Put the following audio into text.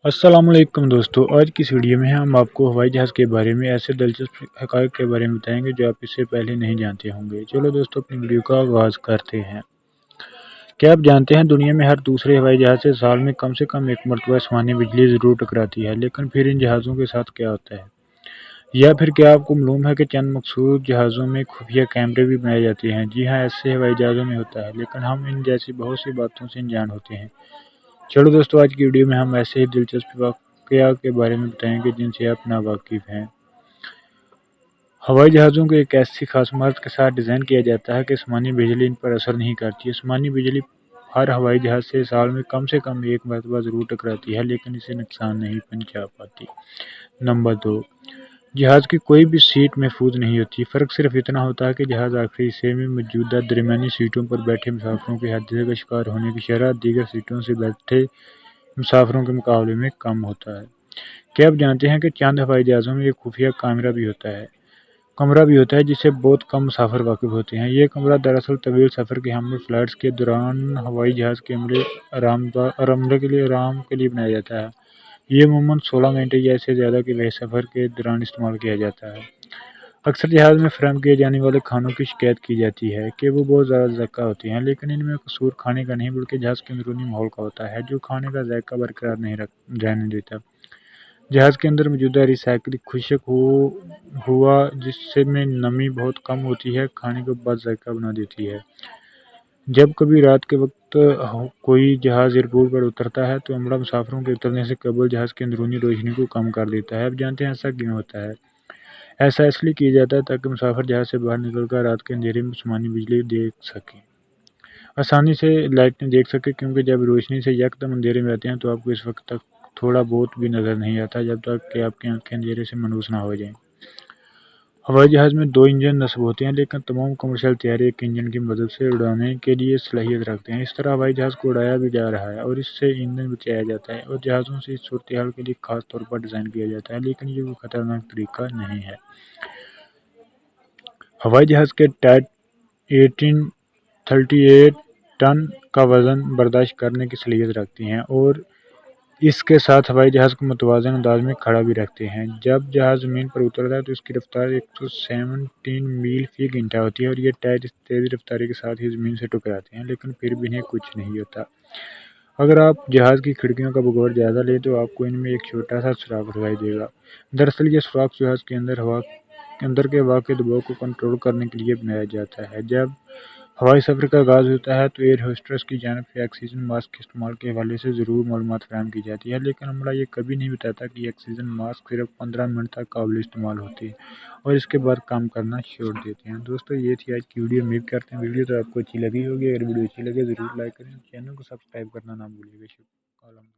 السلام علیکم دوستو، آج کی اس ویڈیو میں ہم آپ کو ہوائی جہاز کے بارے میں ایسے دلچسپ حقائق کے بارے میں بتائیں گے جو آپ اس سے پہلے نہیں جانتے ہوں گے۔ چلو دوستو، اپنی ویڈیو کا آغاز کرتے ہیں۔ کیا آپ جانتے ہیں دنیا میں ہر دوسرے ہوائی جہاز سے سال میں کم ایک مرتبہ آسمانی بجلی ضرور ٹکراتی ہے، لیکن پھر ان جہازوں کے ساتھ کیا ہوتا ہے؟ یا پھر کیا آپ کو معلوم ہے کہ چند مخصوص جہازوں میں خفیہ کیمرے بھی بنائے جاتے ہیں؟ جی ہاں، ایسے ہوائی جہازوں میں ہوتا ہے، لیکن ہم ان جیسی بہت سی باتوں سے انجان ہوتے ہیں۔ چلو دوستو، آج کی ویڈیو میں ہم ایسے ہی دلچسپ واقعہ کے بارے میں بتائیں گے جن سے آپ ناواقف ہیں۔ ہوائی جہازوں کو ایک ایسی خاص مہارت کے ساتھ ڈیزائن کیا جاتا ہے کہ آسمانی بجلی ان پر اثر نہیں کرتی۔ آسمانی بجلی ہر ہوائی جہاز سے سال میں کم ایک مرتبہ ضرور ٹکراتی ہے، لیکن اسے نقصان نہیں پہنچا پاتی۔ نمبر 2، جہاز کی کوئی بھی سیٹ محفوظ نہیں ہوتی۔ فرق صرف اتنا ہوتا ہے کہ جہاز آخری حصے میں موجود درمیانی سیٹوں پر بیٹھے مسافروں کے حادثے کا شکار ہونے کی شرح دیگر سیٹوں سے بیٹھے مسافروں کے مقابلے میں کم ہوتا ہے۔ کیا آپ جانتے ہیں کہ چند ہوائی جہازوں میں ایک خفیہ کمرہ بھی ہوتا ہے جس سے بہت کم مسافر واقف ہوتے ہیں؟ یہ کمرہ دراصل طویل سفر کے حمل فلائٹس کے دوران ہوائی جہاز کے عملے کے لیے بنایا جاتا ہے۔ یہ عموماً 16 گھنٹے یا اس سے زیادہ کے بڑے سفر کے دوران استعمال کیا جاتا ہے۔ اکثر جہاز میں فراہم کیے جانے والے کھانوں کی شکایت کی جاتی ہے کہ وہ بہت زیادہ ذائقہ ہوتے ہیں، لیکن ان میں قصور کھانے کا نہیں بلکہ جہاز کے اندرونی ماحول کا ہوتا ہے، جو کھانے کا ذائقہ برقرار نہیں رہنے دیتا۔ جہاز کے اندر موجود ری سائیکل خشک ہوا جس میں نمی بہت کم ہوتی ہے، کھانے کو بد ذائقہ بنا دیتی ہے۔ جب کبھی رات کے وقت کوئی جہاز ایئرپورٹ پر اترتا ہے تو عملہ مسافروں کے اترنے سے قبل جہاز کی اندرونی روشنی کو کم کر دیتا ہے۔ اب جانتے ہیں ایسا کیوں ہوتا ہے؟ ایسا اس لیے کیا جاتا ہے تاکہ مسافر جہاز سے باہر نکل کر رات کے اندھیرے میں آسمانی بجلی دیکھ سکیں، آسانی سے لائٹیں دیکھ سکیں، کیونکہ جب روشنی سے یکدم اندھیرے میں آتے ہیں تو آپ کو اس وقت تک تھوڑا بہت بھی نظر نہیں آتا جب تک کہ آپ کی آنکھیں اندھیرے سے ملوث نہ ہو جائیں۔ ہوائی جہاز میں 2 انجن نصب ہوتے ہیں، لیکن تمام کمرشل طیارے ایک انجن کی مدد سے اڑانے کے لیے صلاحیت رکھتے ہیں۔ اس طرح ہوائی جہاز کو اڑایا بھی جا رہا ہے اور اس سے ایندھن بچایا جاتا ہے، اور جہازوں سے اس صورتحال کے لیے خاص طور پر ڈیزائن کیا جاتا ہے، لیکن یہ کوئی خطرناک طریقہ نہیں ہے۔ ہوائی جہاز کے ٹائر 38 ٹن کا وزن برداشت کرنے کی صلاحیت رکھتے ہیں اور اس کے ساتھ ہوائی جہاز کو متوازن انداز میں کھڑا بھی رکھتے ہیں۔ جب جہاز زمین پر اترتا ہے تو اس کی رفتار 117 میل فی گھنٹہ ہوتی ہے، اور یہ ٹائر اس تیز رفتاری کے ساتھ ہی زمین سے ٹکراتے ہیں، لیکن پھر بھی انہیں کچھ نہیں ہوتا۔ اگر آپ جہاز کی کھڑکیوں کا بغور جائزہ لیں تو آپ کو ان میں ایک چھوٹا سا سوراخ دکھائی دے گا۔ دراصل یہ سوراخ جہاز کے اندر کے ہوا کے دباؤ کو کنٹرول کرنے کے لیے بنایا جاتا ہے۔ جب ہوائی سفر کا آغاز ہوتا ہے تو ایئر ہوسٹس کی جانب سے آکسیجن ماسک کے استعمال کے حوالے سے ضرور معلومات فراہم کی جاتی ہے، لیکن عملہ یہ کبھی نہیں بتاتا کہ یہ آکسیجن ماسک صرف 15 منٹ تک قابل استعمال ہوتے ہیں اور اس کے بعد کام کرنا چھوڑ دیتے ہیں۔ دوستو، یہ تھی آج کی ویڈیو۔ امید کرتے ہیں ویڈیو تو آپ کو اچھی لگی ہوگی۔ اگر ویڈیو اچھی لگے ضرور لائک کریں، چینل کو سبسکرائب کرنا نہ بھولیں۔ بے شک۔